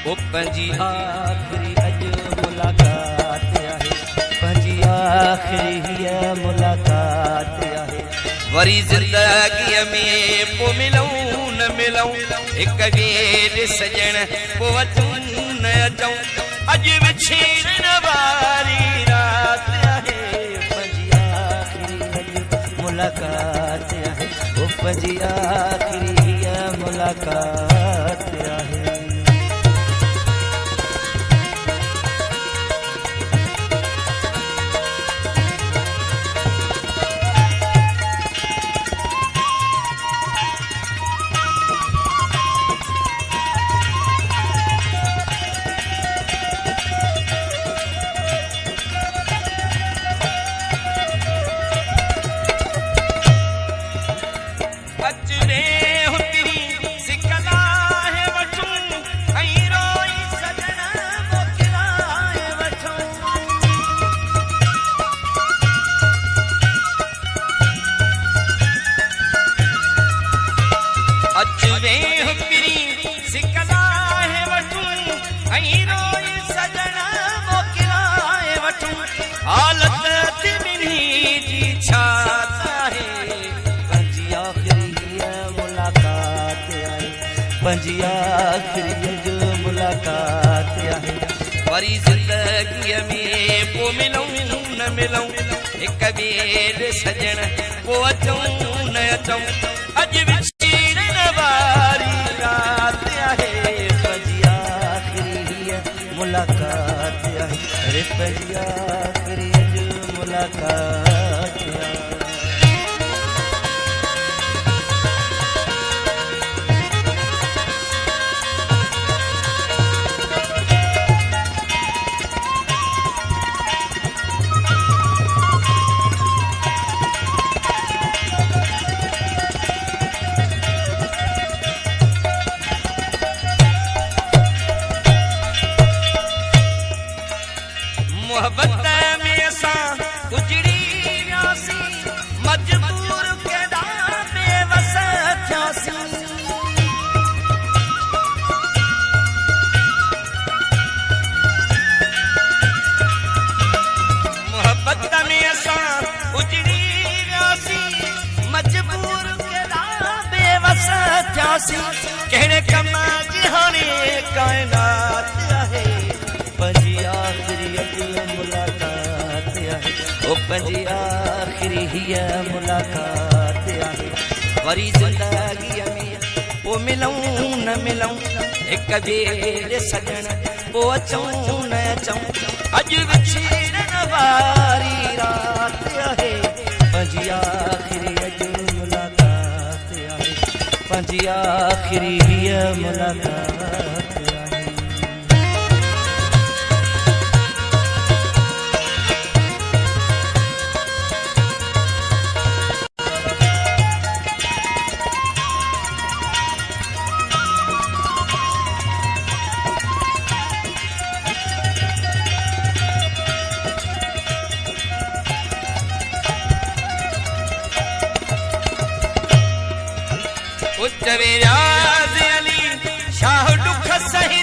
ओ पंजी आखिरी अज मुलाकात आहे, पंजी आखिरी हिय मुलाकात आहे। वरी जिंदगीअ में पो मिलूं न मिलूं, हिक ॿिए सजण पो अचूं न अचूं, अज विछड़ण वारी रात आहे, पंजी आखिरी अज मुलाकात आहे, ओ पंजी आखिरी हिय मुलाकात आहे। पंजी आखिरी जो मुलाकात आहे, वरी जिंदगीअ में पो मिलूं न मिलूं, हिक ॿिए सजण पो अचूं न अचूं, अज विछड़ण वारी रात आहे, पंजी आखिरी मुलाकात आहे, अरे पंजी आखिरी जो मुलाकात आहे। मोहब्बत में असां उजड़ी वियासीं, मजबूर केॾा बेवस थियासीं, मोहब्बत में असां उजड़ी वियासीं, मजबूर केॾा बेवस थियासीं, कहिड़े कम जी हाणे काइनात आहे, पंजी आखिरी मुलाकात आहे, ओ पंजी आखिरी हिय मुलाकात आहे, वरी जिंदगीअ में पो मिलूं न मिलूं, हिक ॿिए सजण पो अचूं न अचूं, अज विछड़ण वारी रात आहे, पंजी आखिरी अज मुलाकात आहे, पंजी आखिरी हिय मुलाकात आहे। उच्च विराज अली शाह दुख सही